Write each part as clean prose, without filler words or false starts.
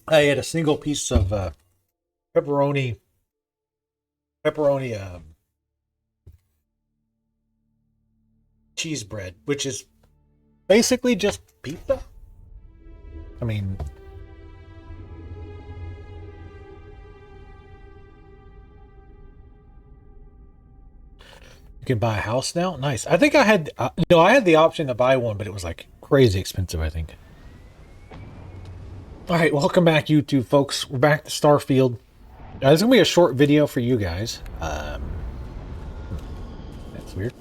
I had a single piece of pepperoni, pepperoni cheese bread, which is basically just pizza. I mean, you can buy a house now. Nice. I think I had no, I had the option to buy one, but it was like crazy expensive, I think. All right, welcome back, YouTube folks. We're back to Starfield. This is gonna be a short video for you guys. That's weird.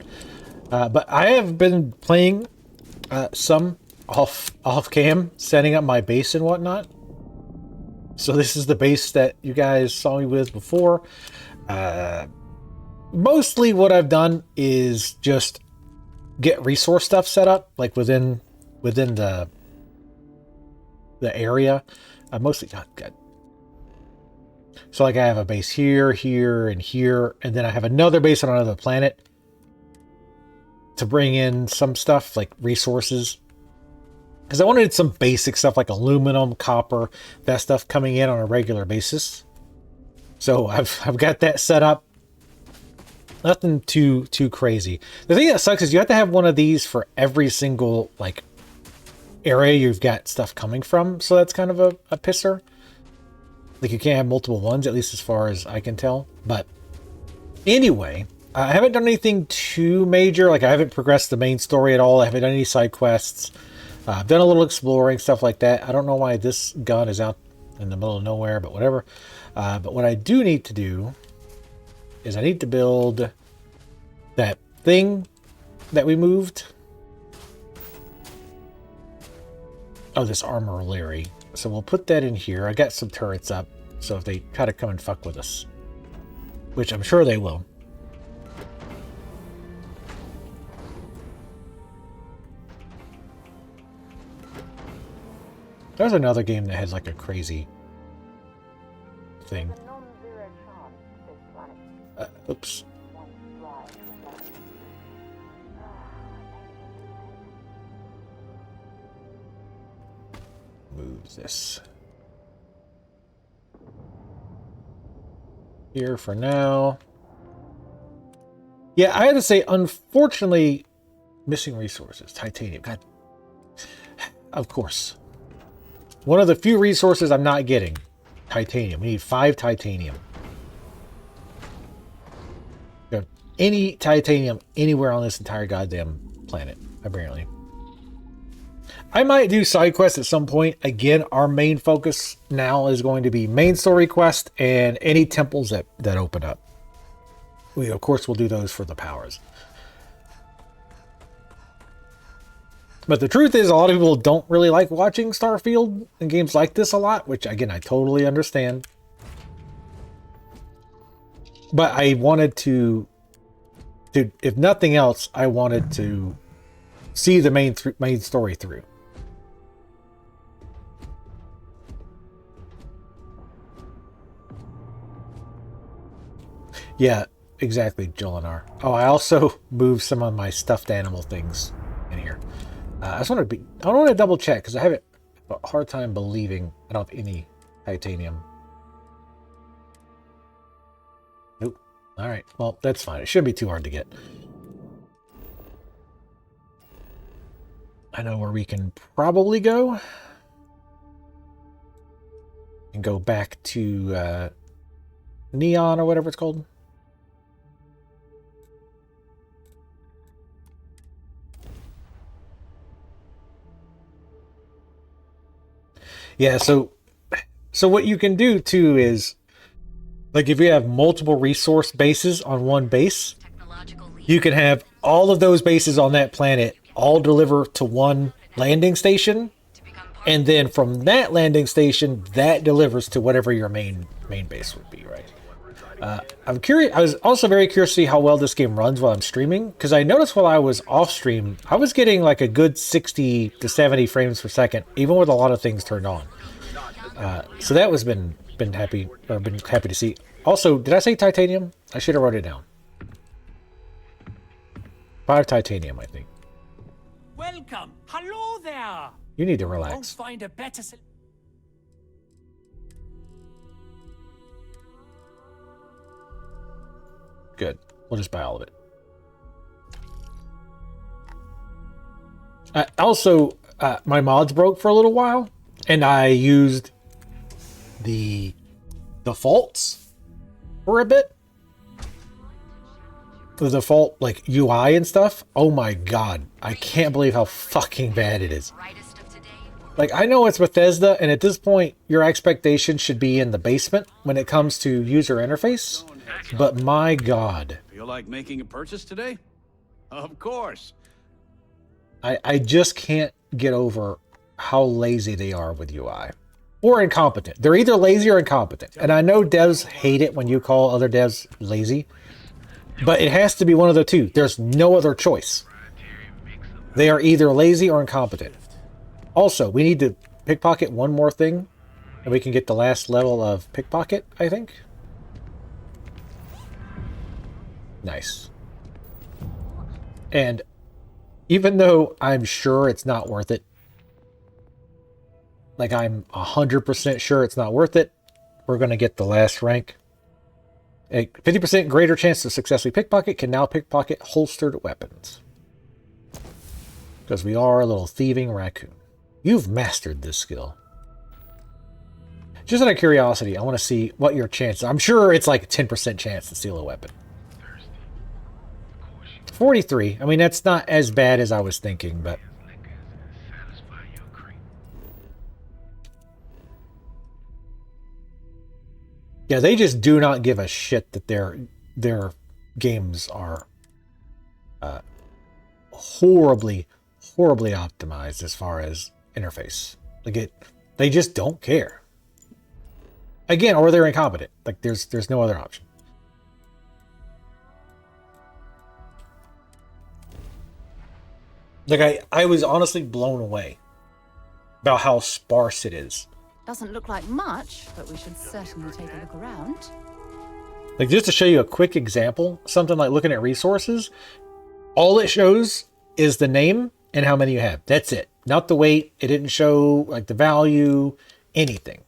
But I have been playing some off cam, setting up my base and whatnot. So this is the base that you guys saw me with before. Mostly what I've done is just get resource stuff set up, like within the area. Mostly not good. So like I have a base here, here, and here, and then I have another base on another planet to bring in some stuff like resources. Because I wanted some basic stuff like aluminum, copper, that stuff coming in on a regular basis. So I've got that set up. Nothing too crazy. The thing that sucks is you have to have one of these for every single like area you've got stuff coming from. So that's kind of a pisser. Like you can't have multiple ones, at least as far as I can tell. But anyway, I haven't done anything too major. Like I haven't progressed the main story at all. I haven't done any side quests. I've done a little exploring, stuff like that. I don't know why this gun is out in the middle of nowhere, but whatever. But what I do need to do is I need to build that thing that we moved. Oh, this armillary. So we'll put that in here. I got some turrets up, so if they try to come and fuck with us, which I'm sure they will. There's another game that has like a crazy thing. Oops. Move this here for now. Yeah, I had to say, unfortunately, missing resources. Titanium. God. Of course. One of the few resources I'm not getting. Titanium. We need 5 titanium. Any titanium anywhere on this entire goddamn planet, apparently. I might do side quests at some point. Again, our main focus now is going to be main story quest and any temples that open up. We, of course, will do those for the powers. But the truth is, a lot of people don't really like watching Starfield and games like this a lot, which, again, I totally understand. But I wanted to if nothing else, I wanted to see the main story through. Yeah, exactly, Jolinar. Oh, I also moved some of my stuffed animal things in here. I want to double check because I have a hard time believing I don't have any titanium. Nope. All right. Well, that's fine. It shouldn't be too hard to get. I know where we can probably go. And go back to Neon or whatever it's called. Yeah, so what you can do too is, like, if you have multiple resource bases on one base, you can have all of those bases on that planet all deliver to one landing station, and then from that landing station, that delivers to whatever your main base would be, right? I'm curious. I was also very curious to see how well this game runs while I'm streaming, because I noticed while I was off stream, I was getting like a good 60 to 70 frames per second, even with a lot of things turned on. So that was been happy to see. Also, did I say titanium? I should have wrote it down. 5 titanium, I think. Welcome. Hello there. You need to Won't relax. find a better. Good. We'll just buy all of it. Also, my mods broke for a little while, and I used the defaults for a bit. The default, like, UI and stuff. Oh my god. I can't believe how fucking bad it is. Like, I know it's Bethesda, and at this point, your expectation should be in the basement when it comes to user interface. But my god. Feel like making a purchase today? Of course. I just can't get over how lazy they are with UI. Or incompetent. They're either lazy or incompetent. And I know devs hate it when you call other devs lazy. But it has to be one of the two. There's no other choice. They are either lazy or incompetent. Also, we need to pickpocket one more thing, and we can get the last level of pickpocket, I think. Nice. And even though I'm sure it's not worth it, like I'm 100% sure it's not worth it, we're going to get the last rank. A 50% greater chance to successfully pickpocket, can now pickpocket holstered weapons. Because we are a little thieving raccoon. You've mastered this skill. Just out of curiosity, I want to see what your chances are. I'm sure it's like a 10% chance to steal a weapon. 43. I mean, that's not as bad as I was thinking, but... yeah, they just do not give a shit that their games are horribly optimized as far as interface. Like they just don't care. Again, or they're incompetent. Like there's no other option. Like I was honestly blown away about how sparse it is. Doesn't look like much, but we should certainly take a look around. Like, just to show you a quick example, something like looking at resources, all it shows is the name and how many you have. That's it. Not the weight. It didn't show, like, the value, anything.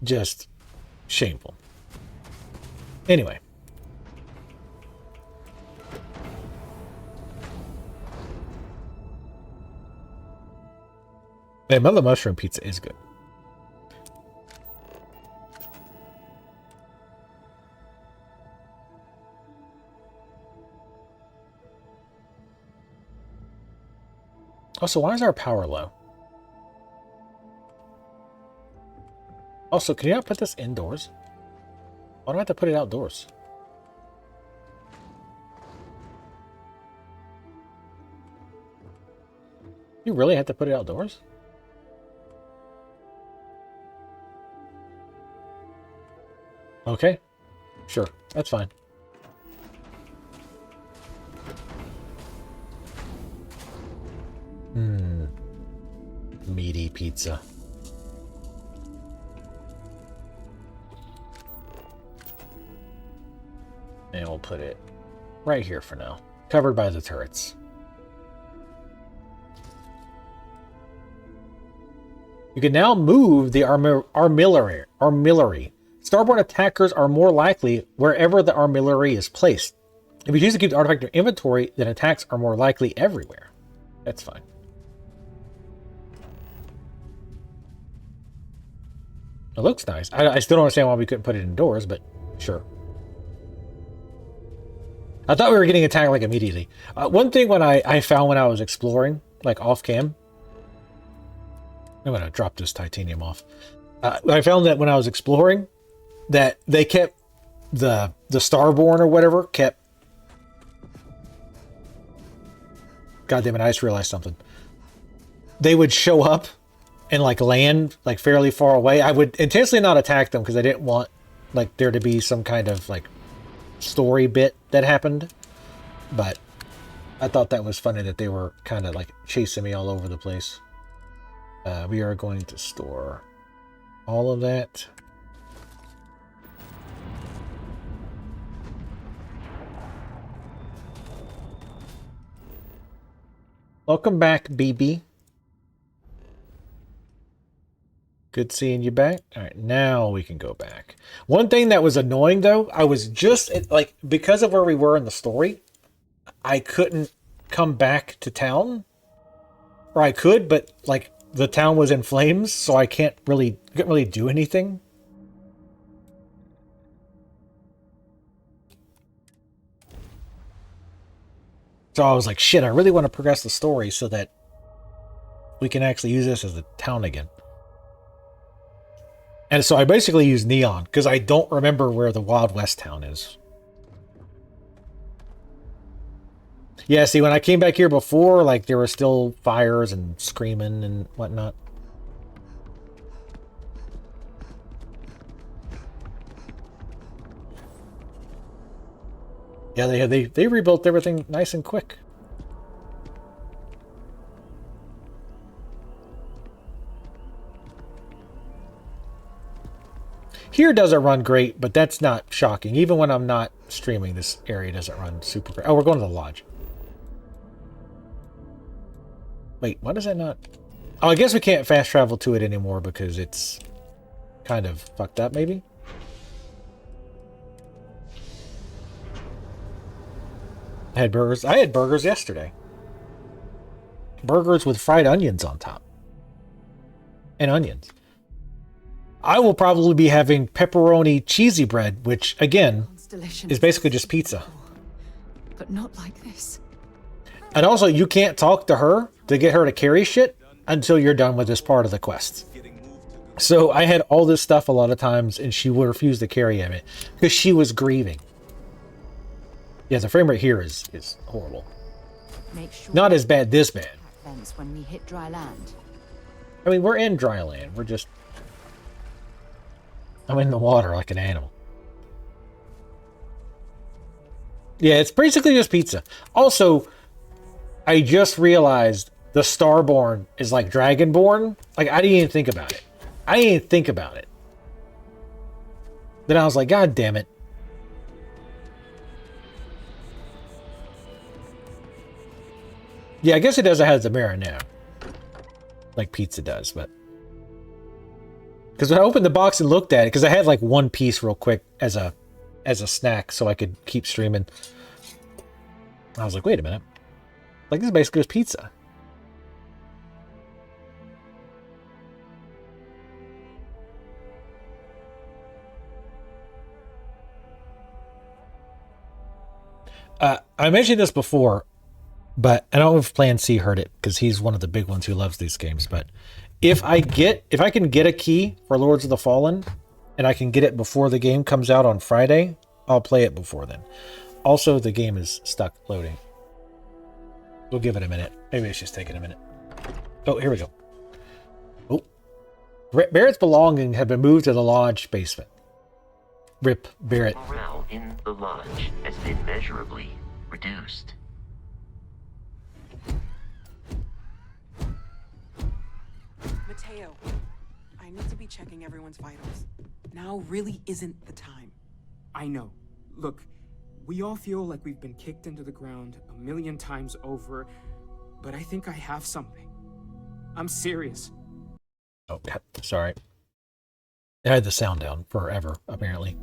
Just shameful. Anyway. Man, Mother Mushroom Pizza is good. Also, why is our power low? Also, can you not put this indoors? Why do I have to put it outdoors? You really have to put it outdoors? Okay, sure, that's fine. Meaty pizza. And we'll put it right here for now, covered by the turrets. You can now move the armillary. Starborn attackers are more likely wherever the armillary is placed. If you choose to keep the artifact in your inventory, then attacks are more likely everywhere. That's fine. It looks nice. I still don't understand why we couldn't put it indoors, but sure. I thought we were getting attacked like immediately. One thing when I found when I was exploring, like off cam, I'm gonna drop this titanium off. I found that when I was exploring, that they kept the Starborn or whatever kept. God damn it! I just realized something. They would show up and like land like fairly far away. I would intentionally not attack them because I didn't want like there to be some kind of like story bit that happened. But I thought that was funny that they were kind of like chasing me all over the place. We are going to store all of that. Welcome back, BB. Good seeing you back. All right, now we can go back. One thing that was annoying, though, I was just, like, because of where we were in the story, I couldn't come back to town. Or I could, but, like, the town was in flames, so I couldn't really do anything. So I was like, shit, I really want to progress the story so that we can actually use this as a town again. And so I basically used Neon, because I don't remember where the Wild West town is. Yeah, see, when I came back here before, like, there were still fires and screaming and whatnot. Yeah, they rebuilt everything nice and quick. Here doesn't run great, but that's not shocking. Even when I'm not streaming, this area doesn't run super great. Oh, we're going to the lodge. Wait, why does that not... Oh, I guess we can't fast travel to it anymore because it's kind of fucked up, maybe? I had burgers. I had burgers yesterday. Burgers with fried onions on top. And onions. I will probably be having pepperoni cheesy bread, which, again, is basically just pizza. But not like this. And also, you can't talk to her to get her to carry shit until you're done with this part of the quest. So I had all this stuff a lot of times, and she would refuse to carry it because she was grieving. Yeah, the frame rate here is horrible. Make sure Not as bad this bad. when we hit dry land. I mean, we're in dry land. We're just... I'm in the water like an animal. Yeah, it's basically just pizza. Also, I just realized the Starborn is like Dragonborn. Like, I didn't even think about it. Then I was like, God damn it. Yeah, I guess it doesn't have the marinara. Like pizza does, but... Because when I opened the box and looked at it, because I had like one piece real quick as a snack so I could keep streaming. I was like, wait a minute. Like, this is basically just pizza. I mentioned this before, but I don't know if Plan C heard it, because he's one of the big ones who loves these games, but if I can get a key for Lords of the Fallen, and I can get it before the game comes out on Friday, I'll play it before then. Also, the game is stuck loading. We'll give it a minute. Maybe it's just taking a minute. Oh, here we go. Oh. Barrett's belongings have been moved to the lodge basement. Rip Barrett. Morale in the lodge has been measurably reduced. Mateo, I need to be checking everyone's vitals. Now really isn't the time. I know. Look, we all feel like we've been kicked into the ground 1,000,000 times over, but I think I have something. I'm serious. Oh, sorry. I had the sound down forever, apparently.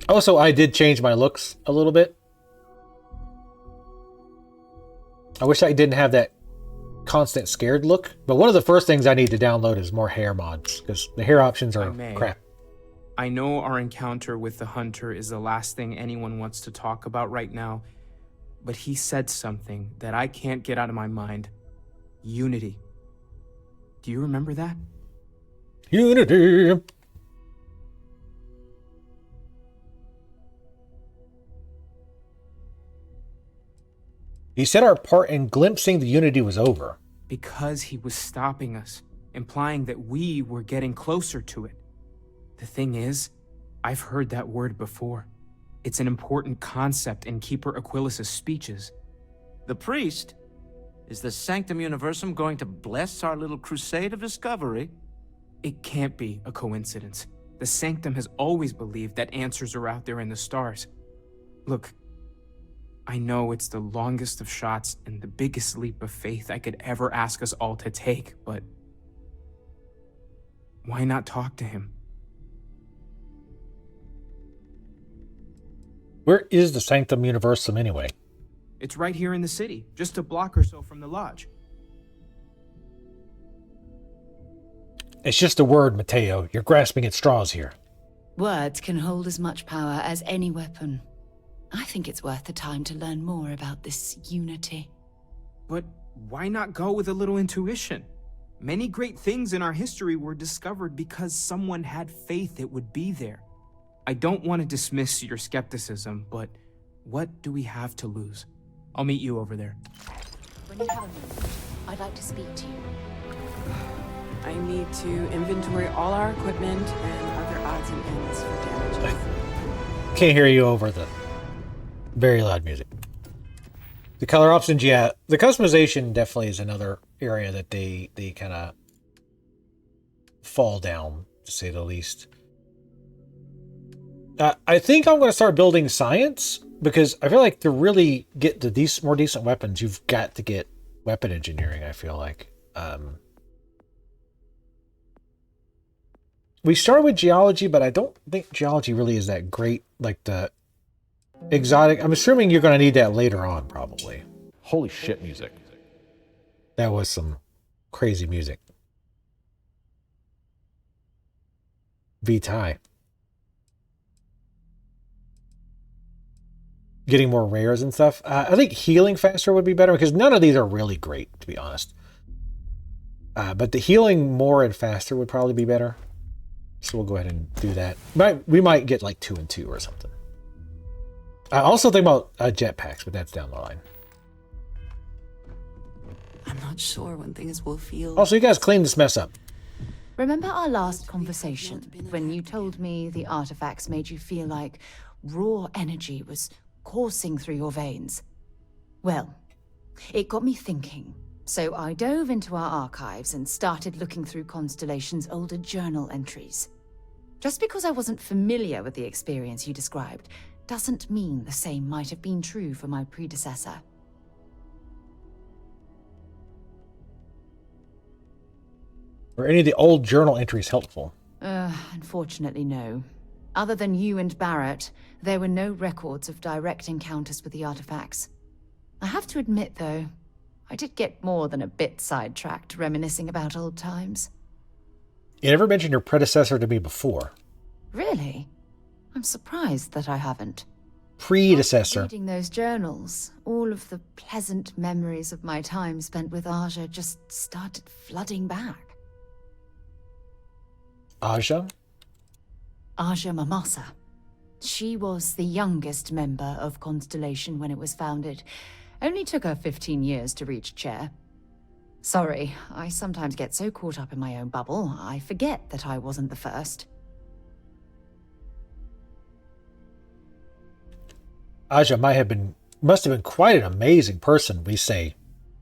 Also, I did change my looks a little bit. I wish I didn't have that constant scared look, but one of the first things I need to download is more hair mods, because the hair options are crap. I know our encounter with the hunter is the last thing anyone wants to talk about right now, but he said something that I can't get out of my mind. Unity. Do you remember that? Unity! He said our part in glimpsing the Unity was over. Because he was stopping us, implying that we were getting closer to it. The thing is, I've heard that word before. It's an important concept in Keeper Aquilas's speeches. The priest? Is the Sanctum Universum going to bless our little crusade of discovery? It can't be a coincidence. The Sanctum has always believed that answers are out there in the stars. Look, I know it's the longest of shots and the biggest leap of faith I could ever ask us all to take, but why not talk to him? Where is the Sanctum Universum anyway? It's right here in the city, just a block or so from the lodge. It's just a word, Mateo. You're grasping at straws here. Words can hold as much power as any weapon. I think it's worth the time to learn more about this unity. But why not go with a little intuition? Many great things in our history were discovered because someone had faith it would be there. I don't want to dismiss your skepticism, but what do we have to lose? I'll meet you over there. When you have a minute, I'd like to speak to you. I need to inventory all our equipment and other odds and ends for damages. Can't hear you over the very loud music. The color options, yeah. The customization definitely is another area that they kind of fall down, to say the least. I think I'm going to start building science, because I feel like to really get the more decent weapons, you've got to get weapon engineering, I feel like. We started with geology, but I don't think geology really is that great. Like the exotic, I'm assuming you're going to need that later on, probably. Holy shit music. That was some crazy music. Vitae. Getting more rares and stuff. I think healing faster would be better, because none of these are really great, to be honest. But the healing more and faster would probably be better. So we'll go ahead and do that. We might get like 2 and 2 or something. I also think about jetpacks, but that's down the line. I'm not sure when things will feel... Also, you guys clean this mess up. Remember our last conversation, when you told me the artifacts made you feel like raw energy was coursing through your veins? Well, it got me thinking. So I dove into our archives and started looking through Constellation's older journal entries. Just because I wasn't familiar with the experience you described doesn't mean the same might have been true for my predecessor. Were any of the old journal entries helpful? Unfortunately, no. Other than you and Barrett, there were no records of direct encounters with the artifacts. I have to admit, though, I did get more than a bit sidetracked reminiscing about old times. You never mentioned your predecessor to me before. Really? I'm surprised that I haven't. Predecessor. After reading those journals, all of the pleasant memories of my time spent with Aja just started flooding back. Aja? Aja Mamasa. She was the youngest member of Constellation when it was founded. Only took her 15 years to reach chair. Sorry, I sometimes get so caught up in my own bubble, I forget that I wasn't the first. Aja must have been quite an amazing person, we say,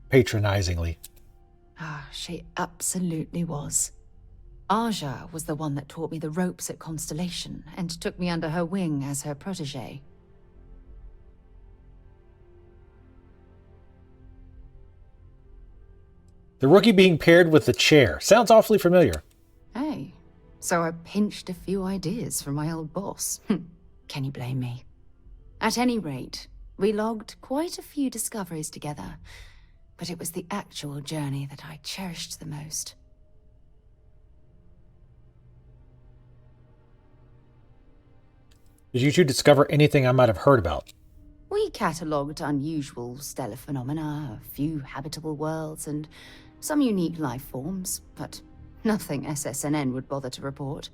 patronizingly. She absolutely was. Aja was the one that taught me the ropes at Constellation and took me under her wing as her protege. The rookie being paired with the chair. Sounds awfully familiar. Hey, so I pinched a few ideas from my old boss. Can you blame me? At any rate, we logged quite a few discoveries together, but it was the actual journey that I cherished the most. Did you two discover anything I might have heard about? We catalogued unusual stellar phenomena, a few habitable worlds, and some unique life forms, but nothing SSNN would bother to report.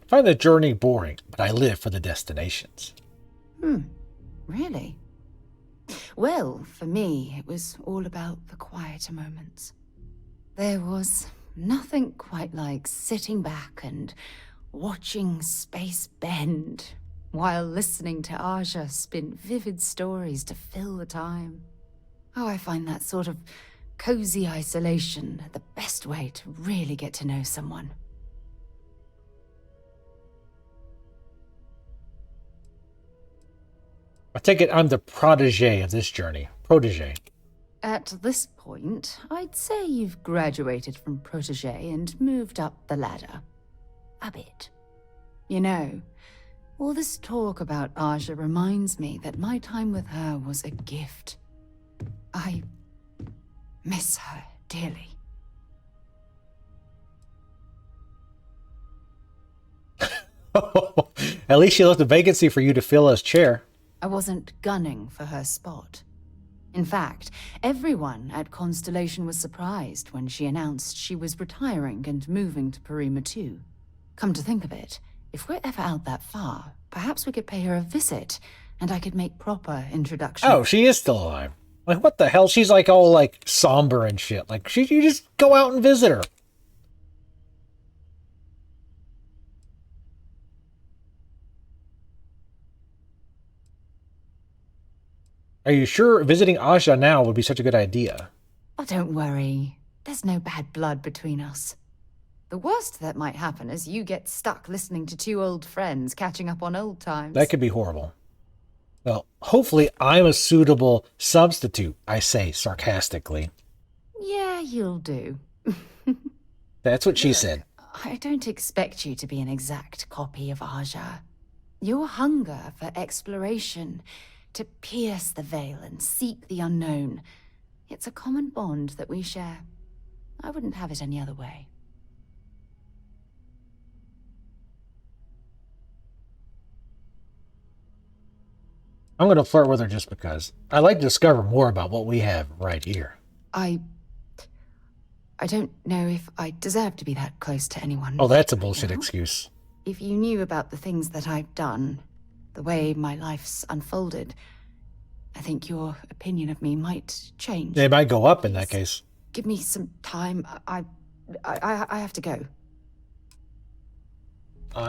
I find the journey boring, but I live for the destinations. Really? Well, for me, it was all about the quieter moments. There was nothing quite like sitting back and watching space bend, while listening to Aja spin vivid stories to fill the time. Oh, I find that sort of cozy isolation the best way to really get to know someone. I take it I'm the protege of this journey. Protege. At this point, I'd say you've graduated from protege and moved up the ladder. A bit. You know, all this talk about Aja reminds me that my time with her was a gift. I miss her dearly. At least she left a vacancy for you to fill as chair. I wasn't gunning for her spot. In fact, everyone at Constellation was surprised when she announced she was retiring and moving to Parima 2. Come to think of it, if we're ever out that far, perhaps we could pay her a visit, and I could make proper introductions. Oh, she is still alive. Like, what the hell? She's like all like somber and shit. Like, you just go out and visit her. Are you sure visiting Aja now would be such a good idea? Oh, don't worry. There's no bad blood between us. The worst that might happen is you get stuck listening to two old friends catching up on old times. That could be horrible. Well, hopefully I'm a suitable substitute, I say sarcastically. Yeah, you'll do. That's what she said. I don't expect you to be an exact copy of Aja. Your hunger for exploration, to pierce the veil and seek the unknown, it's a common bond that we share. I wouldn't have it any other way. I'm going to flirt with her just because. I'd like to discover more about what we have right here. I don't know if I deserve to be that close to anyone. Oh, that's a right bullshit now. excuse. If you knew about the things that I've done, the way my life's unfolded, I think your opinion of me might change. They might go up in that case. Give me some time. I have to go.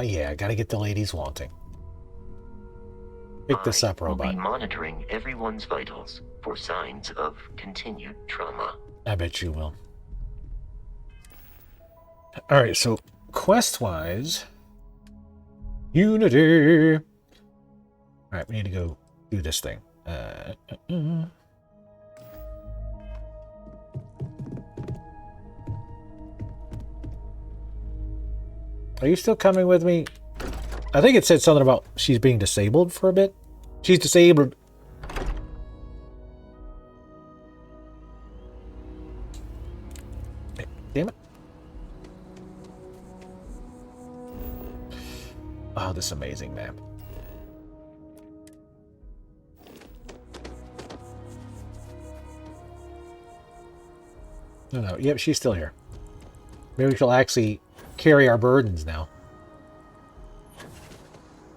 Yeah, I gotta get the ladies wanting. Pick this up, I will robot. be monitoring everyone's vitals for signs of continued trauma. I bet you will. Alright, so quest-wise... Unity! Alright, we need to go do this thing. Are you still coming with me? I think it said something about she's being disabled for a bit. She's disabled. Damn it. Oh, this amazing map. No, yep, she's still here. Maybe she'll actually carry our burdens now.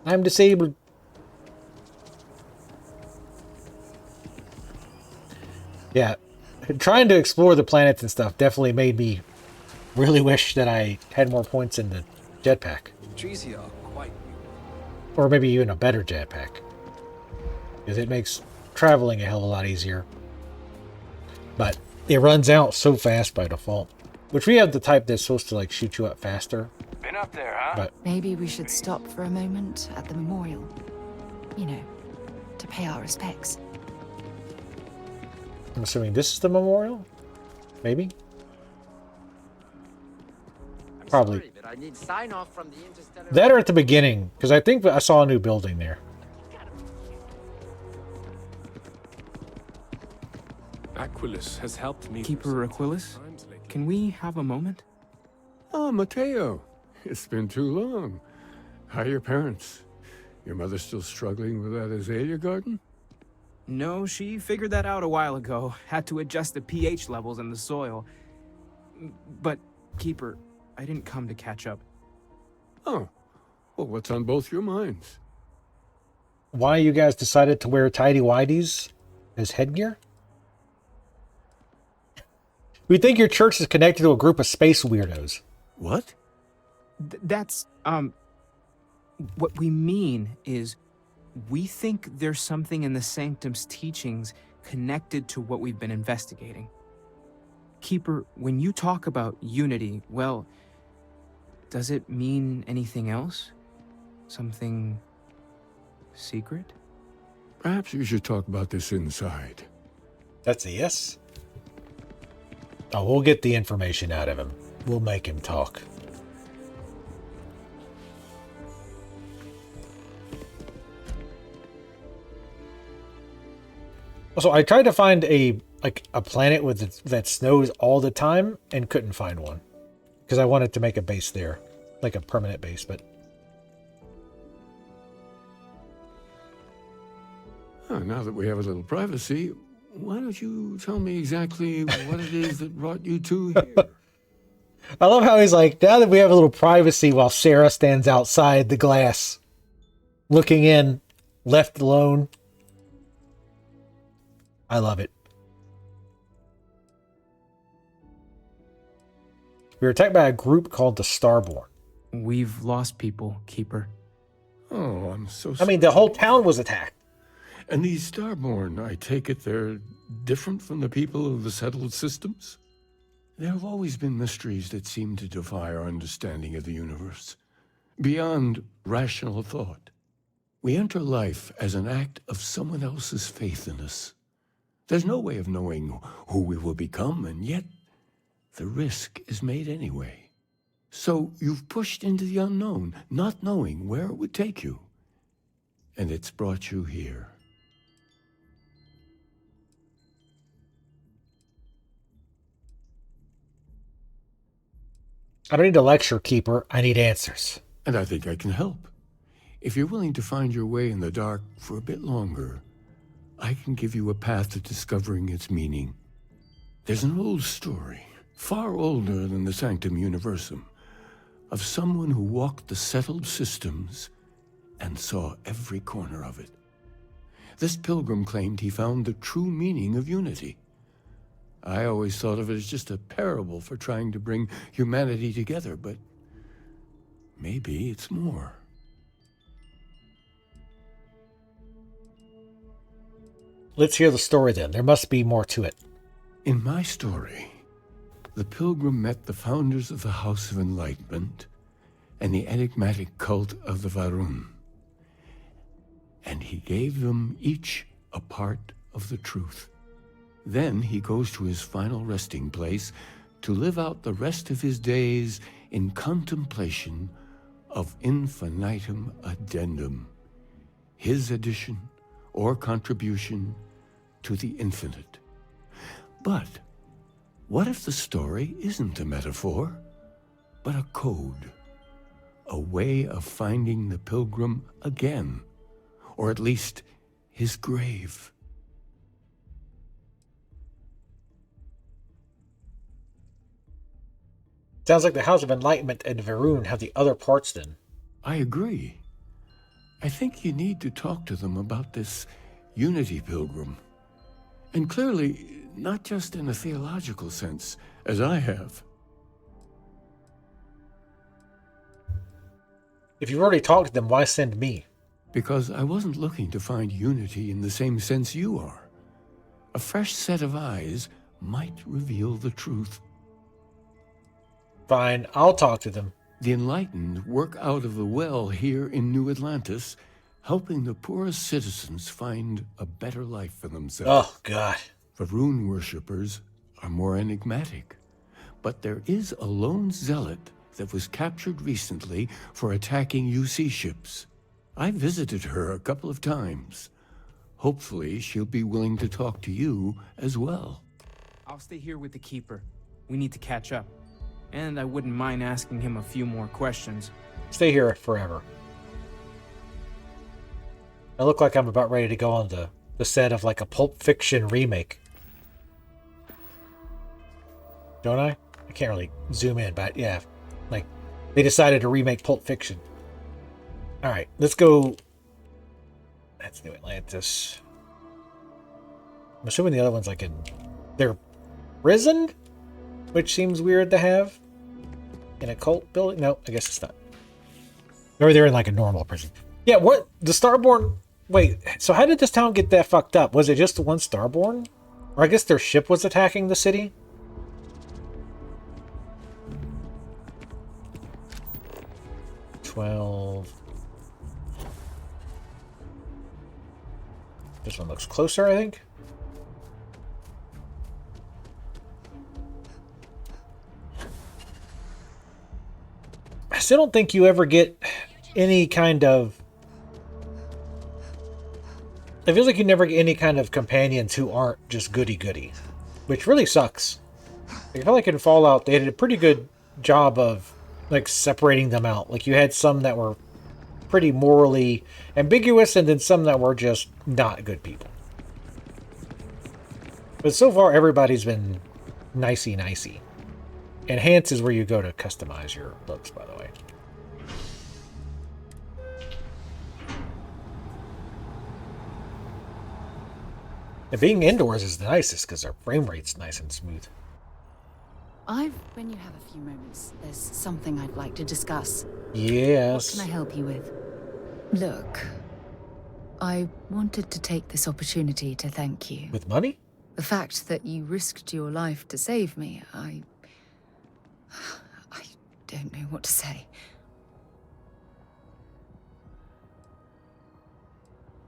I'm disabled. Yeah, trying to explore the planets and stuff definitely made me really wish that I had more points in the jetpack. Trees here are quite Or maybe even a better jetpack. Because it makes traveling a hell of a lot easier. But it runs out so fast by default. Which we have the type that's supposed to like shoot you up faster. been up there, huh? But Maybe we should stop for a moment at the memorial. You know, to pay our respects. I'm assuming this is the memorial? Maybe? Probably. Sorry, but I need sign off from the interstellar. That or at the beginning, because I think I saw a new building there. Aquilus has helped me. Keeper Aquilus, can we have a moment? Ah, Matteo. It's been too long. How are your parents? Your mother still struggling with that azalea garden? No, she figured that out a while ago. Had to adjust the pH levels in the soil. But, Keeper, I didn't come to catch up. Oh. Well, what's on both your minds? Why you guys decided to wear tidy-whities as headgear? We think your church is connected to a group of space weirdos. What? That's, what we mean is, we think there's something in the Sanctum's teachings connected to what we've been investigating. Keeper, when you talk about unity, well, does it mean anything else? Something secret? Perhaps we should talk about this inside. That's a yes. Oh, we'll get the information out of him. We'll make him talk. Also, I tried to find a planet with that snows all the time and couldn't find one because I wanted to make a base there, like a permanent base. But now that we have a little privacy, why don't you tell me exactly what it is that brought you two here? I love how he's like, now that we have a little privacy, while Sarah stands outside the glass, looking in, left alone. I love it. We were attacked by a group called the Starborn. We've lost people, Keeper. Oh, I'm so I sorry. mean, the whole town was attacked. And these Starborn, I take it they're different from the people of the settled systems? There have always been mysteries that seem to defy our understanding of the universe, beyond rational thought. We enter life as an act of someone else's faith in us. There's no way of knowing who we will become, and yet the risk is made anyway. So you've pushed into the unknown, not knowing where it would take you. And it's brought you here. I don't need a lecture, Keeper. I need answers. And I think I can help. If you're willing to find your way in the dark for a bit longer, I can give you a path to discovering its meaning. There's an old story, far older than the Sanctum Universum, of someone who walked the settled systems and saw every corner of it. This pilgrim claimed he found the true meaning of unity. I always thought of it as just a parable for trying to bring humanity together, but maybe it's more. Let's hear the story then. There must be more to it. In my story, the pilgrim met the founders of the House of Enlightenment and the enigmatic cult of the Varun. And he gave them each a part of the truth. Then he goes to his final resting place to live out the rest of his days in contemplation of infinitum addendum, his addition or contribution to the infinite. But what if the story isn't a metaphor, but a code, a way of finding the pilgrim again, or at least his grave? Sounds like the House of Enlightenment and Varun have the other parts then. I agree. I think you need to talk to them about this unity pilgrim. And clearly, not just in a theological sense, as I have. If you've already talked to them, why send me? Because I wasn't looking to find unity in the same sense you are. A fresh set of eyes might reveal the truth. Fine, I'll talk to them. The enlightened work out of the well here in New Atlantis, helping the poorest citizens find a better life for themselves. Oh, God. Varun worshippers are more enigmatic, but there is a lone zealot that was captured recently for attacking UC ships. I visited her a couple of times. Hopefully, she'll be willing to talk to you as well. I'll stay here with the Keeper. We need to catch up. And I wouldn't mind asking him a few more questions. Stay here forever. I look like I'm about ready to go on the set of like a Pulp Fiction remake. Don't I? I can't really zoom in, but yeah. Like, they decided to remake Pulp Fiction. Alright, let's go. That's New Atlantis. I'm assuming the other one's like in... They're prisoned? Which seems weird to have. In a cult building? No, I guess it's not. Or they're in like a normal prison. Yeah, what? The Starborn... Wait, so how did this town get that fucked up? Was it just the one Starborn? Or I guess their ship was attacking the city? This one looks closer, I think. I still don't think you ever get any kind of... It feels like you never get any kind of companions who aren't just goody-goody, which really sucks. I feel like in Fallout, they did a pretty good job of, like, separating them out. Like, you had some that were pretty morally ambiguous, and then some that were just not good people. But so far, everybody's been nicey-nicey. Enhance is where you go to customize your looks, by the way. And being indoors is the nicest because our frame rate's nice and smooth. When you have a few moments, there's something I'd like to discuss. Yes. What can I help you with? Look, I wanted to take this opportunity to thank you. With money? The fact that you risked your life to save me, I don't know what to say.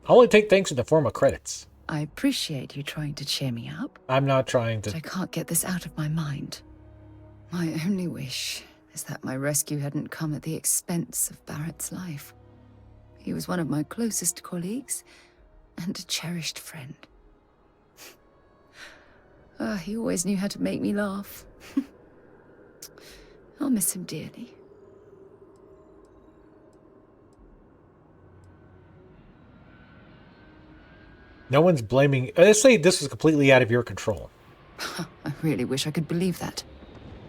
I'll only take thanks in the form of credits. I appreciate you trying to cheer me up. I'm not trying to... But I can't get this out of my mind. My only wish is that my rescue hadn't come at the expense of Barrett's life. He was one of my closest colleagues and a cherished friend. He always knew how to make me laugh. I'll miss him dearly. No one's blaming... Let's say this was completely out of your control. I really wish I could believe that.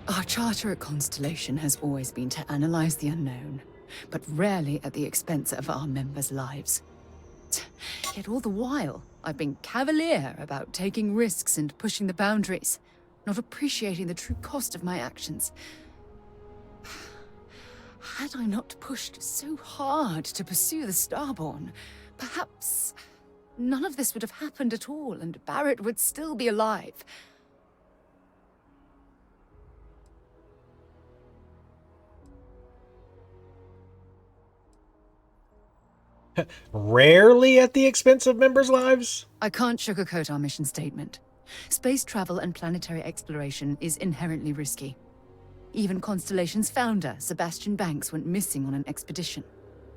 Our charter at Constellation has always been to analyze the unknown, but rarely at the expense of our members' lives. Yet all the while, I've been cavalier about taking risks and pushing the boundaries, not appreciating the true cost of my actions. Had I not pushed so hard to pursue the Starborn, perhaps none of this would have happened at all, and Barrett would still be alive. Rarely at the expense of members' lives? I can't sugarcoat our mission statement. Space travel and planetary exploration is inherently risky. Even Constellation's founder, Sebastian Banks, went missing on an expedition.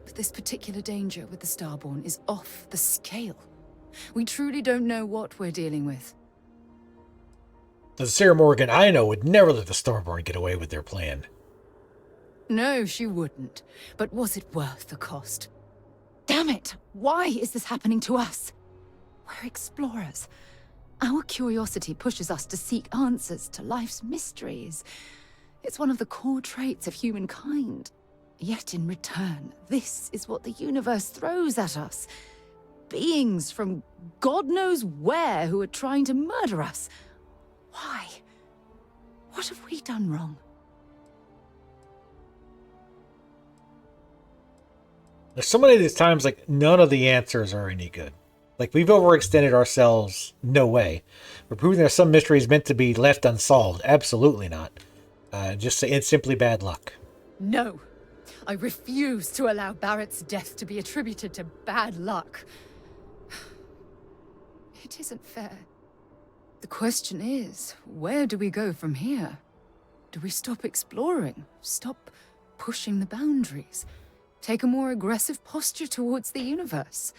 But this particular danger with the Starborn is off the scale. We truly don't know what we're dealing with. The Sarah Morgan I know would never let the Starborn get away with their plan. No, she wouldn't. But was it worth the cost? Damn it! Why is this happening to us? We're explorers. Our curiosity pushes us to seek answers to life's mysteries. It's one of the core traits of humankind. Yet in return, this is what the universe throws at us. Beings from God knows where who are trying to murder us. Why? What have we done wrong? There's so many of these times, like, none of the answers are any good. Like, we've overextended ourselves. No way. We're proving there's some mysteries meant to be left unsolved. Absolutely not. Just say it's simply bad luck. No. I refuse to allow Barrett's death to be attributed to bad luck. It isn't fair. The question is, where do we go from here? Do we stop exploring? Stop pushing the boundaries? Take a more aggressive posture towards the universe?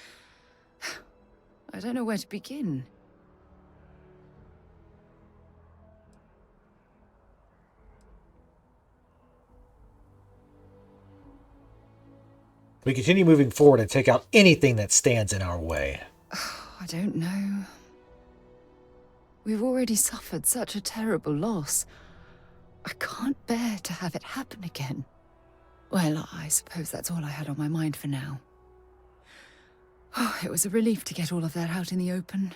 I don't know where to begin. We continue moving forward and take out anything that stands in our way. I don't know. We've already suffered such a terrible loss. I can't bear to have it happen again. Well, I suppose that's all I had on my mind for now. Oh, it was a relief to get all of that out in the open.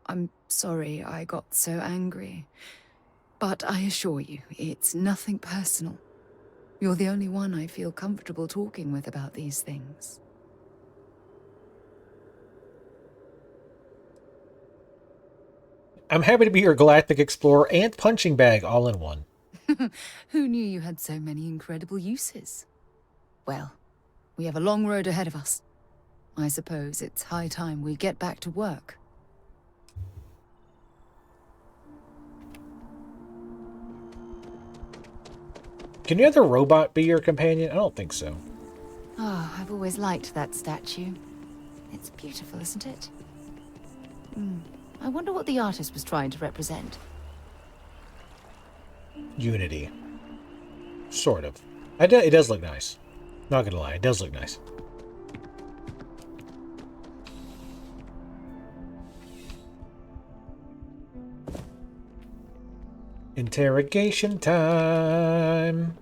I'm sorry I got so angry. But I assure you, it's nothing personal. You're the only one I feel comfortable talking with about these things. I'm happy to be your galactic explorer and punching bag all in one. Who knew you had so many incredible uses? Well, we have a long road ahead of us. I suppose it's high time we get back to work. Can the other robot be your companion? I don't think so. Oh, I've always liked that statue. It's beautiful, isn't it? I wonder what the artist was trying to represent. Unity. Sort of. It does look nice. Not gonna lie, it does look nice. Interrogation time.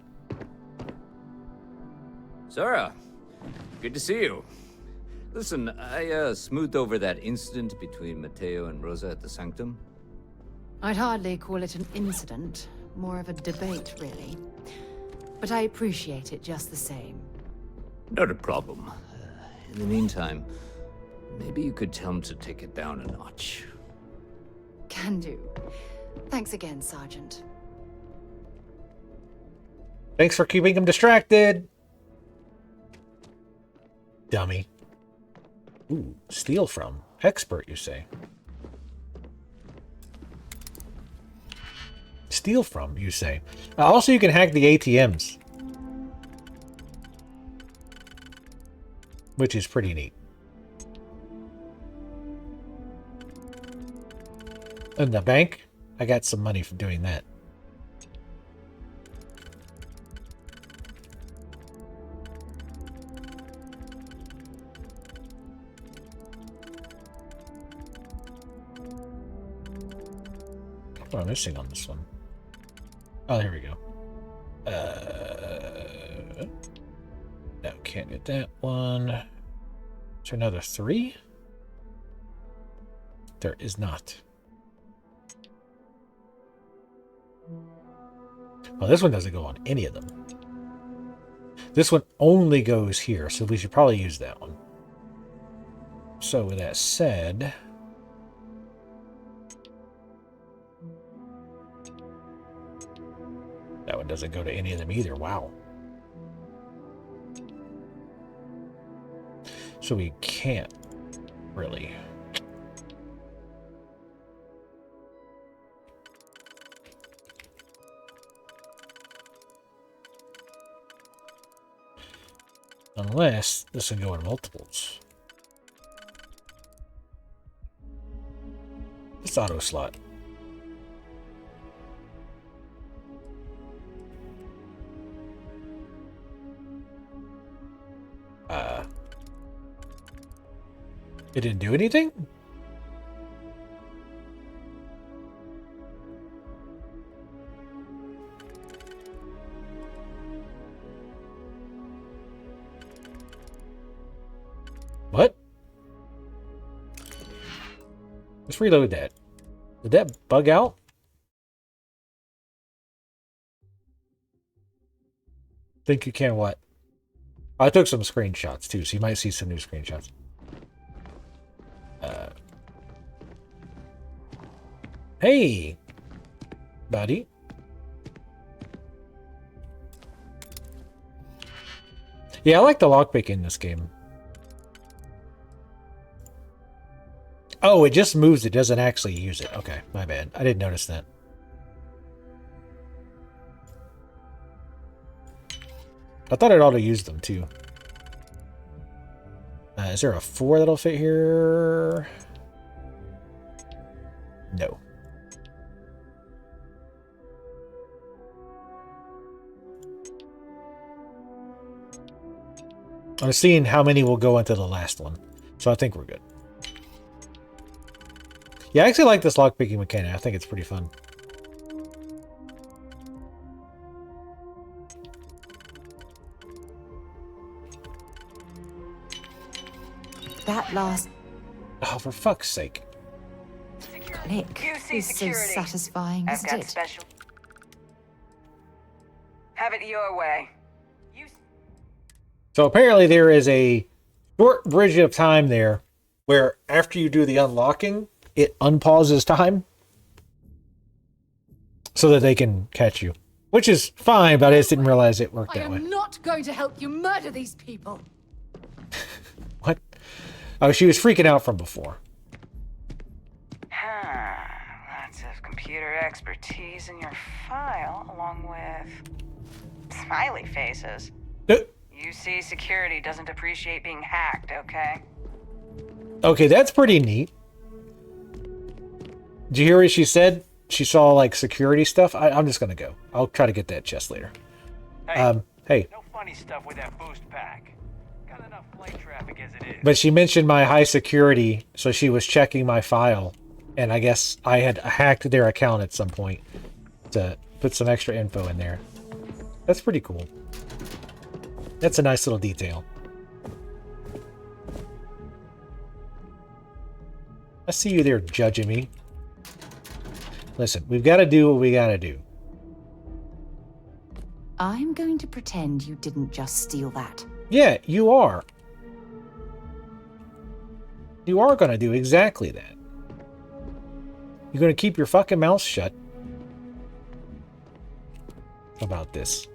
Sarah, good to see you. Listen, I smoothed over that incident between Matteo and Rosa at the Sanctum. I'd hardly call it an incident, more of a debate, really. But I appreciate it just the same. Not a problem. In the meantime, maybe you could tell him to take it down a notch. Can do. Thanks again, Sergeant. Thanks for keeping him distracted. Dummy. Ooh, steal from. Expert, you say. Steal from, you say. Also, you can hack the ATMs. Which is pretty neat. And the bank? I got some money for doing that. What am I missing on this one? Oh, here we go. No, can't get that one. Is there another 3? There is not. Well, this one doesn't go on any of them. This one only goes here, so we should probably use that one. So with that said... that one doesn't go to any of them either. Wow. So we can't really... unless this can go in multiples. It's auto slot. It didn't do anything? What? Let's reload that. Did that bug out? Think you can what? I took some screenshots too, so you might see some new screenshots. Hey, buddy. Yeah, I like the lockpick in this game. Oh, it just moves. It doesn't actually use it. Okay, my bad. I didn't notice that. I thought it ought to use them too. Is there a 4 that'll fit here? No. I'm seeing how many will go into the last one. So I think we're good. Yeah, I actually like this lockpicking mechanic. I think it's pretty fun. That last Oh, for fuck's sake. click is so satisfying, isn't it? Special. Have it your way. So apparently there is a short bridge of time there where after you do the unlocking, it unpauses time so that they can catch you. Which is fine, but I just didn't realize it worked that way. I am not going to help you murder these people. What? Oh, she was freaking out from before. Lots of computer expertise in your file, along with smiley faces. UC security doesn't appreciate being hacked, okay? Okay, that's pretty neat. Did you hear what she said? She saw, like, security stuff? I'm just gonna go. I'll try to get that chest later. Hey, hey. no funny stuff with that boost pack. Got enough flight traffic as it is. But she mentioned my high security, so she was checking my file. And I guess I had hacked their account at some point to put some extra info in there. That's pretty cool. That's a nice little detail. I see you there judging me. Listen, we've got to do what we got to do. I'm going to pretend you didn't just steal that. Yeah, you are. You are going to do exactly that. You're going to keep your fucking mouth shut about this.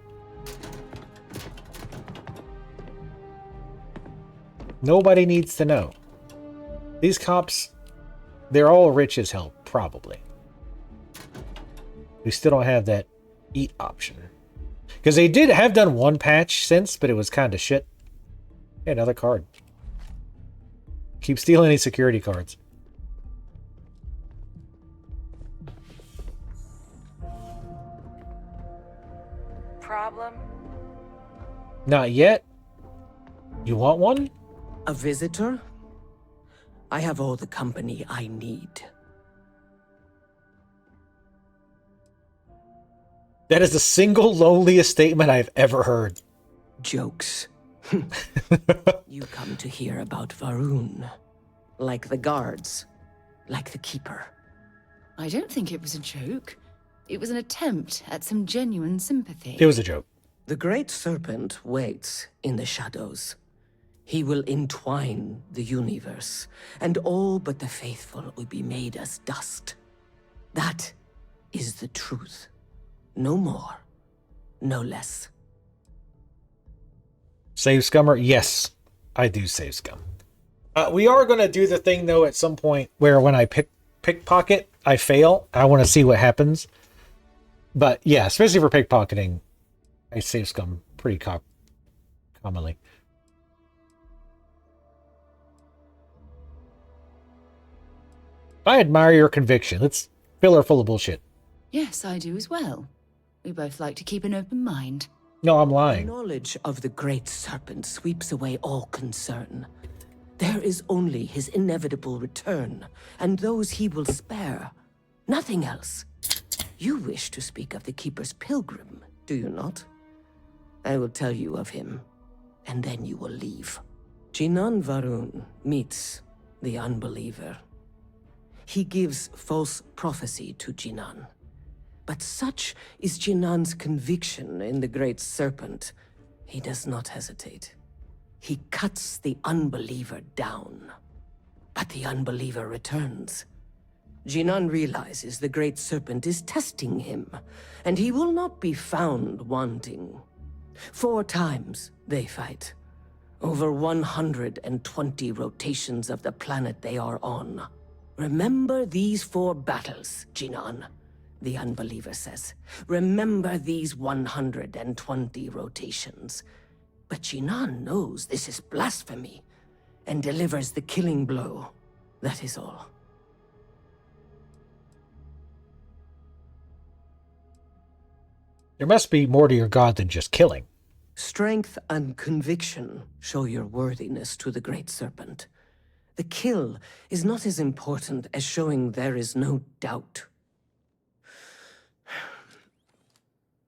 Nobody needs to know. These cops, they're all rich as hell, probably. We still don't have that eat option. Because they have done one patch since, but it was kind of shit. Hey, another card. Keep stealing these security cards. Problem? Not yet. You want one? A visitor? I have all the company I need. That is the single loneliest statement I've ever heard. Jokes. You come to hear about Varun. Like the guards. Like the Keeper. I don't think it was a joke. It was an attempt at some genuine sympathy. It was a joke. The Great Serpent waits in the shadows. He will entwine the universe, and all but the faithful will be made as dust. That is the truth. No more, no less. Save Scummer? Yes, I do save Scum. We are going to do the thing, though, at some point where when I pickpocket, I fail. I want to see what happens. But yeah, especially for pickpocketing, I save Scum pretty commonly. I admire your conviction. Let's fill her full of bullshit. Yes, I do as well. We both like to keep an open mind. No, I'm lying. Knowledge of the Great Serpent sweeps away all concern. There is only his inevitable return, and those he will spare. Nothing else. You wish to speak of the Keeper's pilgrim, do you not? I will tell you of him, and then you will leave. Jinan Varun meets the unbeliever. He gives false prophecy to Jinan. But such is Jinan's conviction in the Great Serpent, he does not hesitate. He cuts the unbeliever down. But the unbeliever returns. Jinan realizes the Great Serpent is testing him, and he will not be found wanting. 4 times they fight. Over 120 rotations of the planet they are on. Remember these 4 battles, Jinan, the unbeliever says. Remember these 120 rotations. But Jinan knows this is blasphemy, and delivers the killing blow. That is all. There must be more to your god than just killing. Strength and conviction show your worthiness to the Great Serpent. The kill is not as important as showing there is no doubt.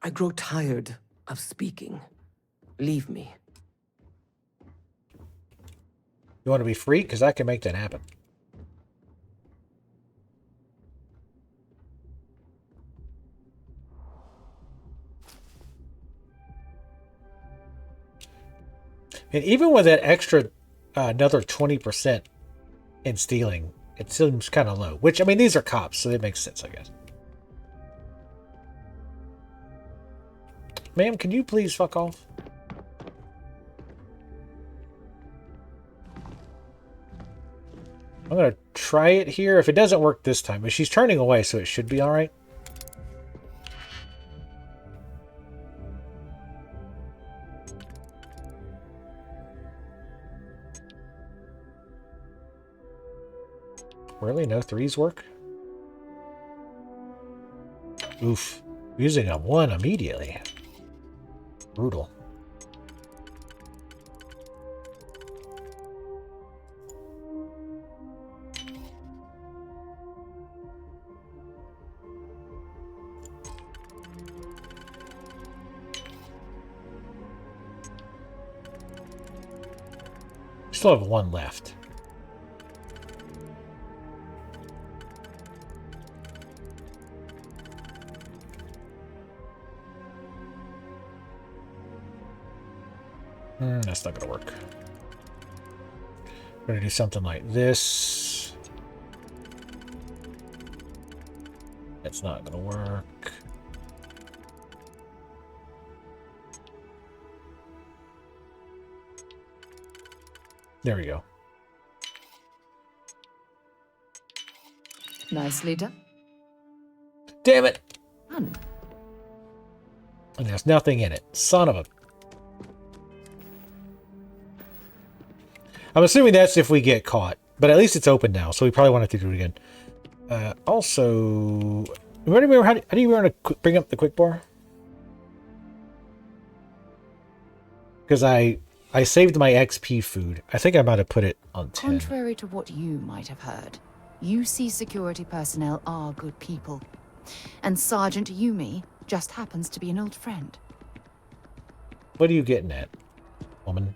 I grow tired of speaking. Leave me. You want to be free? Because I can make that happen. And even with that extra, another 20% in stealing, it seems kind of low. Which, I mean, these are cops, so that makes sense, I guess. Ma'am, can you please fuck off? I'm going to try it here. If it doesn't work this time, but she's turning away, so it should be all right. Really? No threes work? Oof. Using a 1 immediately. Brutal. Still have 1 left. That's not gonna work. We're gonna do something like this. That's not gonna work. There we go. Nicely done. Damn it! Fun. And there's nothing in it. Son of a... I'm assuming that's if we get caught, but at least it's open now, so we probably want to do it again. Also, remember how do you want to bring up the quick bar? Because I saved my XP food. I think I might have put it on 10. Contrary to what you might have heard, UC security personnel are good people. And Sergeant Yumi just happens to be an old friend. What are you getting at, woman?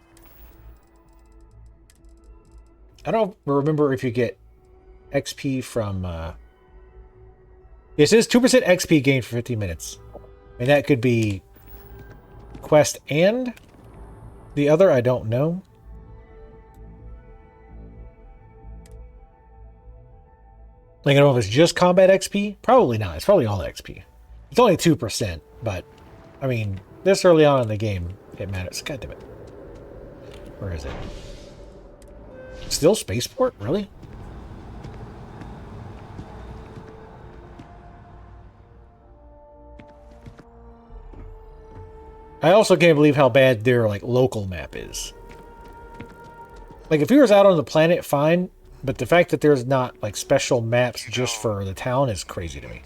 I don't remember if you get XP from... It says 2% XP gained for 15 minutes. And that could be quest and the other, I don't know. Like, I don't know if it's just combat XP. Probably not. It's probably all XP. It's only 2%, but, I mean, this early on in the game, it matters. God damn it. Where is it? Still spaceport? Really? I also can't believe how bad their, like, local map is. Like, if he was out on the planet, fine. But the fact that there's not, like, special maps just for the town is crazy to me.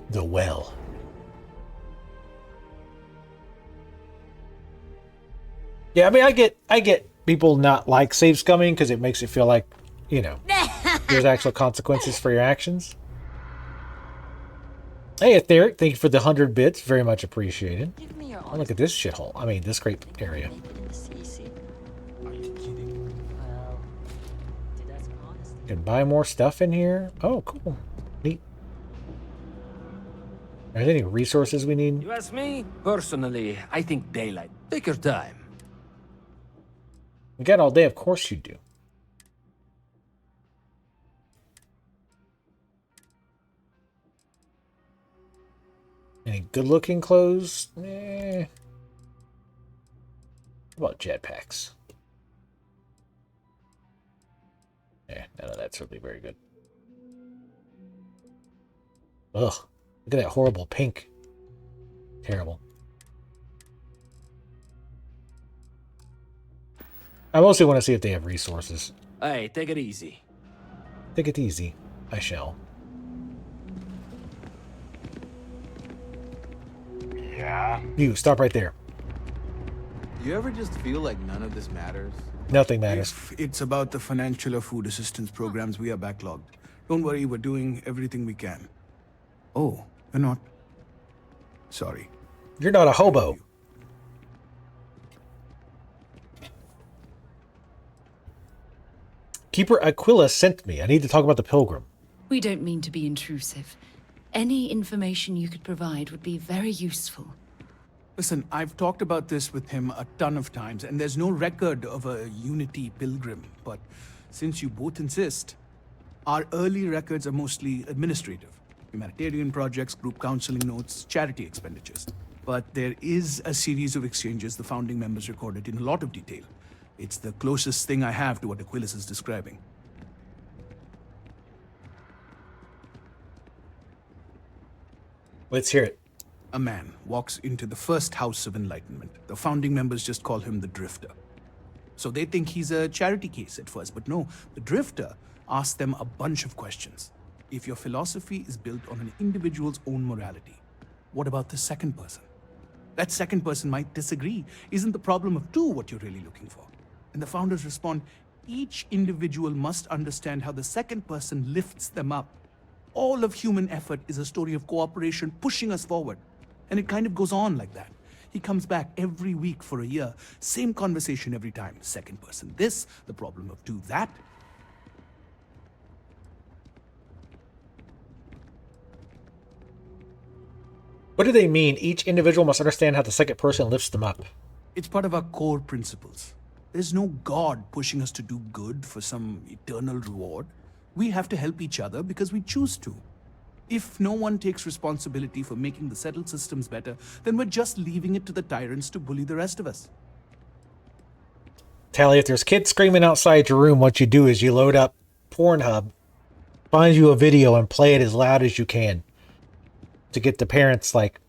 The well. Yeah, I mean, I get people not like save scumming because it makes it feel like, you know, there's actual consequences for your actions. Hey, Etheric, thank you for the 100 bits. Very much appreciated. Oh, look at this shithole. I mean, this great area. Can buy more stuff in here. Oh, cool. Neat. Are there any resources we need? You ask me? Personally, I think daylight. Take your time. We got all day, of course you do. Any good-looking clothes? Eh. How about jetpacks? Yeah, none of that's really very good. Ugh. Look at that horrible pink. Terrible. I mostly want to see if they have resources. Hey, take it easy. Take it easy. I shall. Yeah? You, stop right there. You ever just feel like none of this matters? Nothing matters. If it's about the financial or food assistance programs, we are backlogged. Don't worry, we're doing everything we can. Oh, you're not? Sorry. You're not a hobo. Keeper Aquila sent me. I need to talk about the Pilgrim. We don't mean to be intrusive. Any information you could provide would be very useful. Listen, I've talked about this with him a ton of times, and there's no record of a Unity Pilgrim. But since you both insist, our early records are mostly administrative. Humanitarian projects, group counseling notes, charity expenditures. But there is a series of exchanges the founding members recorded in a lot of detail. It's the closest thing I have to what Aquilus is describing. Let's hear it. A man walks into the first House of Enlightenment. The founding members just call him the Drifter. So they think he's a charity case at first, but no, the Drifter asks them a bunch of questions. If your philosophy is built on an individual's own morality, what about the second person? That second person might disagree. Isn't the problem of two what you're really looking for? And the founders respond, each individual must understand how the second person lifts them up. All of human effort is a story of cooperation pushing us forward. And it kind of goes on like that. He comes back every week for a year. Same conversation every time. Second person this, the problem of two that. What do they mean? Each individual must understand how the second person lifts them up. It's part of our core principles. There's no God pushing us to do good for some eternal reward. We have to help each other because we choose to. If no one takes responsibility for making the settled systems better, then we're just leaving it to the tyrants to bully the rest of us. Tally, if there's kids screaming outside your room, what you do is you load up Pornhub, find you a video, and play it as loud as you can to get the parents, like,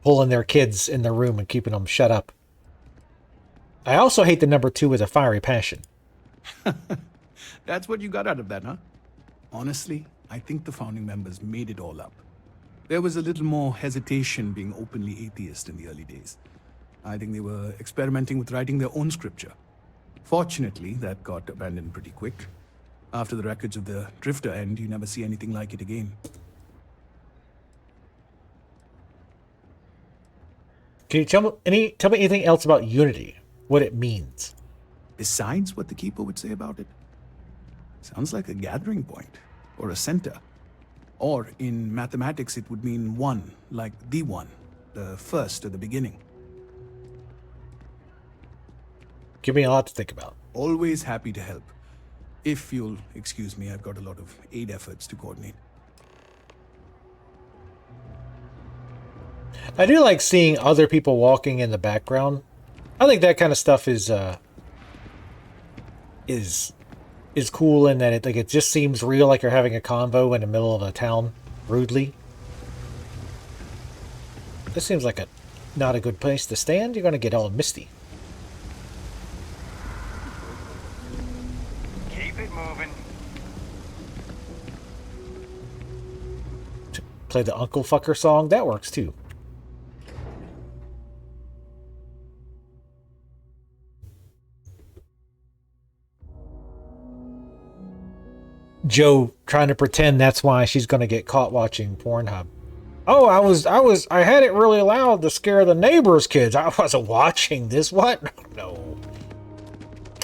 pulling their kids in their room and keeping them shut up. I also hate the number 2 with a fiery passion. That's what you got out of that, huh? Honestly, I think the founding members made it all up. There was a little more hesitation being openly atheist in the early days. I think they were experimenting with writing their own scripture. Fortunately, that got abandoned pretty quick. After the records of the Drifter end, you never see anything like it again. Can you tell me anything else about Unity? What it means? Besides what the Keeper would say about it? Sounds like a gathering point, or a center. Or, in mathematics, it would mean one, like the one, the first or the beginning. Give me a lot to think about. Always happy to help. If you'll excuse me, I've got a lot of aid efforts to coordinate. I do like seeing other people walking in the background. I think that kind of stuff is cool in that it just seems real, like you're having a convo in the middle of a town, rudely. This seems like not a good place to stand. You're going to get all misty. Keep it moving. Play the Uncle Fucker song. That works too. Joe trying to pretend that's why she's going to get caught watching Pornhub. Oh, I had it really loud to scare the neighbors' kids. I wasn't watching this. What? No.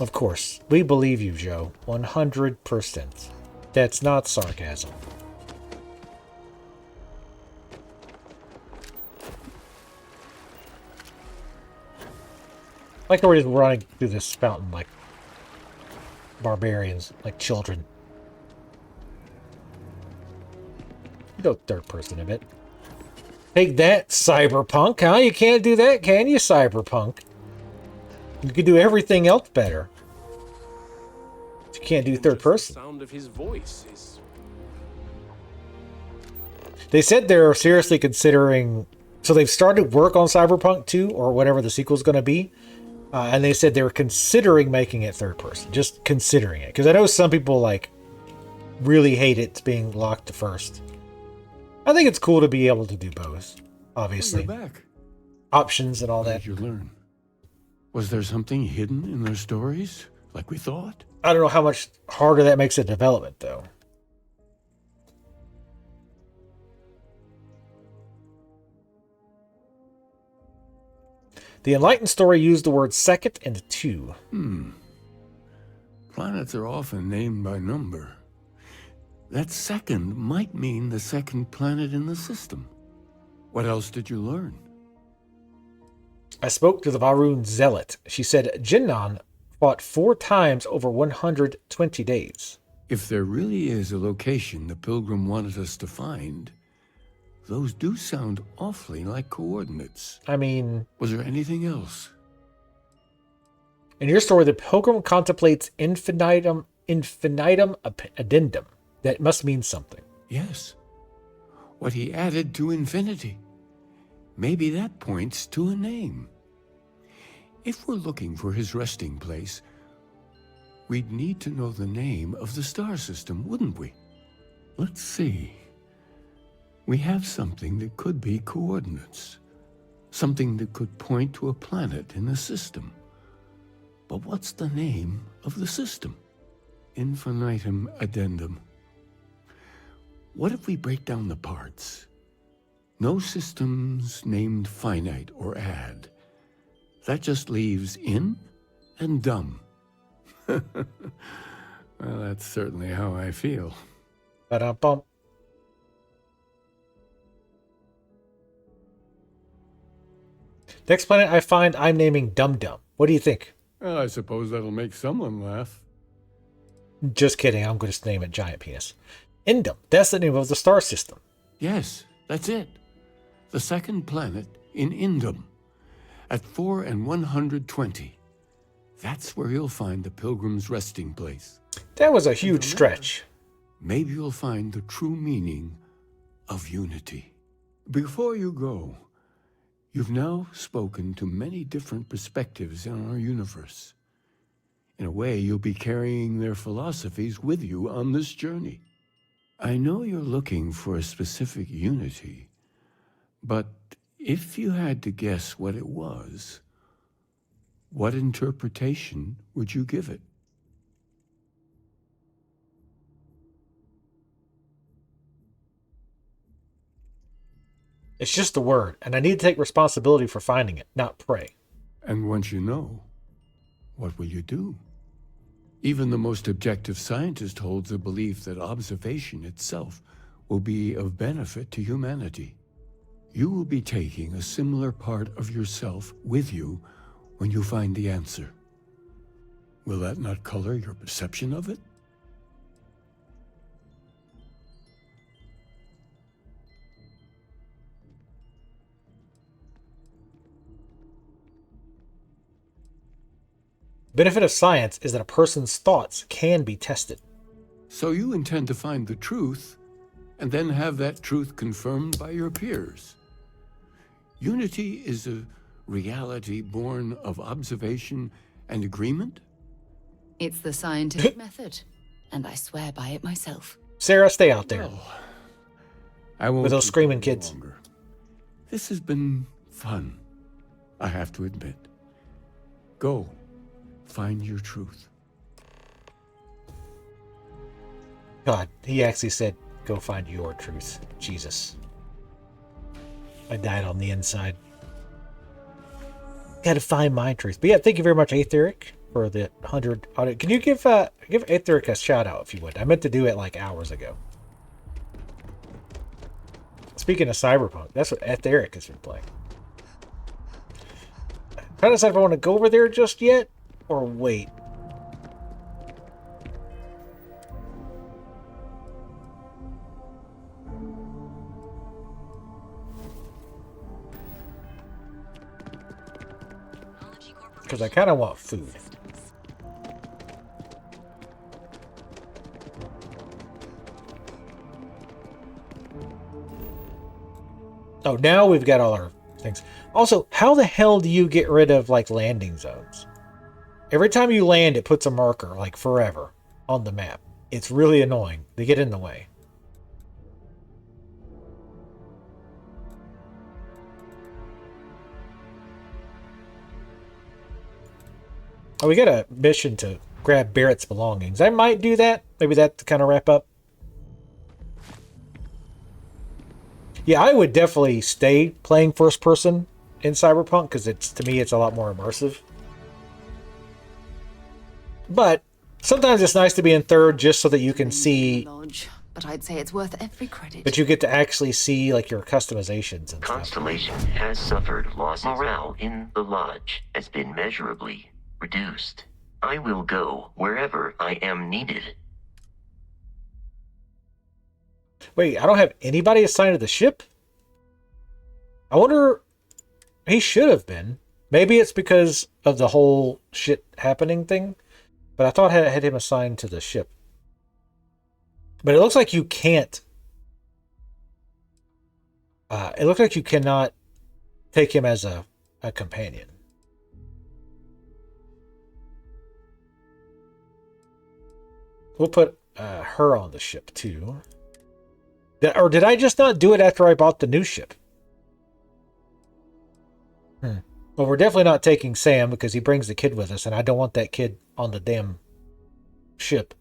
Of course. We believe you, Joe. 100%. That's not sarcasm. Like we're just running through this fountain like barbarians, like children. Go third person a bit. Take that, Cyberpunk, huh? You can't do that, can you, Cyberpunk? You can do everything else better. You can't do third person. The sound of his voice is... They said they're seriously considering... So they've started work on Cyberpunk 2, or whatever the sequel's going to be. And they said they were considering making it third person. Just considering it. Because I know some people, like, really hate it being locked to first. I think it's cool to be able to do both, obviously. You're back. Options and all that. What did you learn? Was there something hidden in their stories, like we thought? I don't know how much harder that makes a development, though. The Enlightened story used the word second and two. Planets are often named by number. That second might mean the second planet in the system. What else did you learn? I spoke to the Varun Zealot. She said Jinnan fought 4 times over 120 days. If there really is a location the Pilgrim wanted us to find, Those do sound awfully like coordinates. I mean... Was there anything else? In your story, the pilgrim contemplates infinitum addendum. That must mean something. Yes. What he added to infinity. Maybe that points to a name. If we're looking for his resting place, we'd need to know the name of the star system, wouldn't we? Let's see. We have something that could be coordinates. Something that could point to a planet in the system. But what's the name of the system? Infinitum addendum. What if we break down the parts? No systems named finite or add. That just leaves in and dumb. Well, that's certainly how I feel. Ba-dum-bum. Next planet I find, I'm naming Dum Dum. What do you think? Well, I suppose that'll make someone laugh. Just kidding. I'm going to name it Giant Penis. Indum. That's the name of the star system. Yes, that's it. The second planet in Indum. At 4 and 120. That's where you'll find the pilgrim's resting place. That was a huge stretch. Maybe you'll find the true meaning of unity. Before you go, you've now spoken to many different perspectives in our universe. In a way, you'll be carrying their philosophies with you on this journey. I know you're looking for a specific unity, but if you had to guess what it was, what interpretation would you give it? It's just a word, and I need to take responsibility for finding it, not pray. And once you know, what will you do? Even the most objective scientist holds the belief that observation itself will be of benefit to humanity. You will be taking a similar part of yourself with you when you find the answer. Will that not color your perception of it? Benefit of science is that a person's thoughts can be tested. So you intend to find the truth, and then have that truth confirmed by your peers. Unity is a reality born of observation and agreement? It's the scientific method, and I swear by it myself. Sarah, stay out there. Well, I won't with those keep screaming you kids. longer. This has been fun, I have to admit. Go, find your truth. God, he actually said, go find your truth. Jesus. I died on the inside. Gotta find my truth. But yeah, thank you very much, Aetheric, for the 100 audit. Can you give Aetheric a shout out if you would? I meant to do it like hours ago. Speaking of Cyberpunk, that's what Aetheric has been playing. I'm trying to decide if I want to go over there just yet or wait. Because I kind of want food. Oh, now we've got all our things. Also, how the hell do you get rid of, like, landing zones? Every time you land, it puts a marker, like, forever on the map. It's really annoying. They get in the way. Oh, we got a mission to grab Barrett's belongings. I might do that. Maybe that to kind of wrap up. Yeah, I would definitely stay playing first person in Cyberpunk because to me it's a lot more immersive. But sometimes it's nice to be in third just so that you can see. But I'd say it's worth every credit. But you get to actually see like your customizations and Constellation has suffered losses. Morale in the lodge has been measurably reduced. I will go wherever I am needed. Wait, I don't have anybody assigned to the ship? I wonder... He should have been. Maybe it's because of the whole shit happening thing. But I thought I had him assigned to the ship. But it looks like you can't. It looks like you cannot take him as a companion. We'll put her on the ship too. Or did I just not do it after I bought the new ship? Well, we're definitely not taking Sam because he brings the kid with us, and I don't want that kid on the damn ship.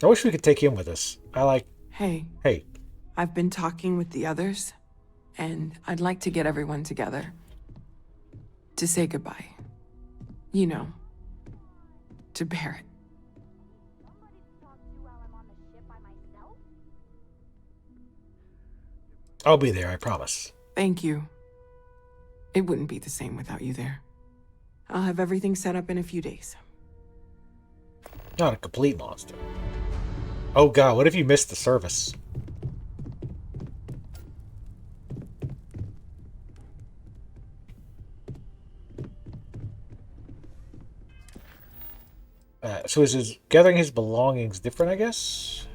I wish we could take him with us. Hey. Hey. I've been talking with the others, and I'd like to get everyone together. To say goodbye. You know. To Barrett. I'll be there, I promise. Thank you. It wouldn't be the same without you there. I'll have everything set up in a few days. Not a complete monster. Oh god, what if you missed the service? So is his gathering his belongings different, I guess?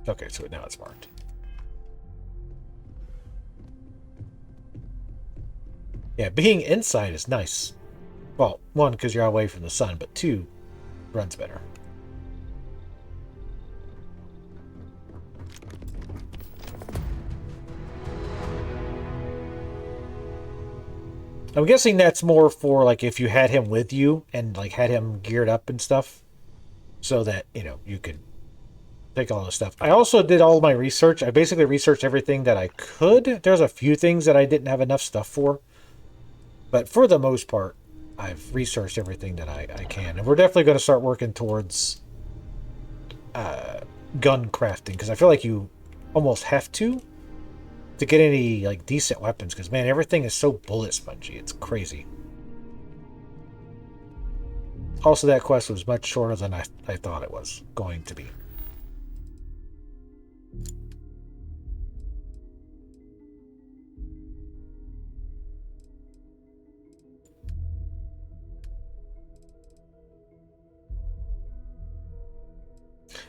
Okay, so now it's marked. Yeah, being inside is nice. Well, one, because you're away from the sun, but two, runs better. I'm guessing that's more for, like, if you had him with you and, like, had him geared up and stuff. So that, you know, you could take all this stuff. I also did all my research. I basically researched everything that I could. There's a few things that I didn't have enough stuff for. But for the most part, I've researched everything that I can. And we're definitely going to start working towards gun crafting. Because I feel like you almost have to get any, like, decent weapons. Because, man, everything is so bullet spongy. It's crazy. Also, that quest was much shorter than I thought it was going to be.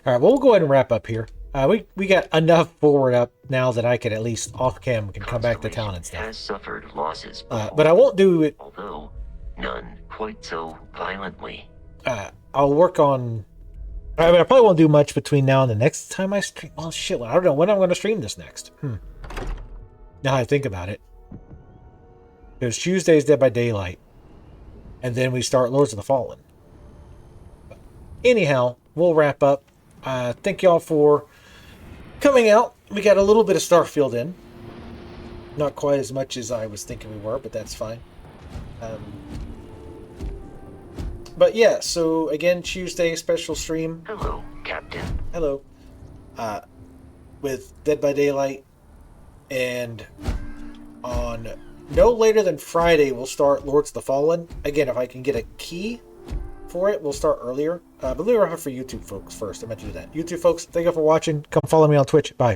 All right, well, we'll go ahead and wrap up here. We got enough forward up now that I can at least off cam can come back to town and stuff. Has suffered losses, but I won't do it. Although none quite so violently. I'll work on. I mean, I probably won't do much between now and the next time I stream. Well, shit, I don't know when I'm going to stream this next. Now I think about it, because Tuesday's Dead by Daylight, and then we start Lords of the Fallen. But anyhow, we'll wrap up. Thank y'all for coming out. We got a little bit of Starfield in. Not quite as much as I was thinking we were, but that's fine. But yeah, so again, Tuesday special stream. Hello, Captain. Hello. With Dead by Daylight. And on no later than Friday, we'll start Lords of the Fallen. Again, if I can get a key for it, we'll start earlier. But we'll wrap up for YouTube folks first. I meant to do that. YouTube folks, thank you for watching. Come follow me on Twitch. Bye.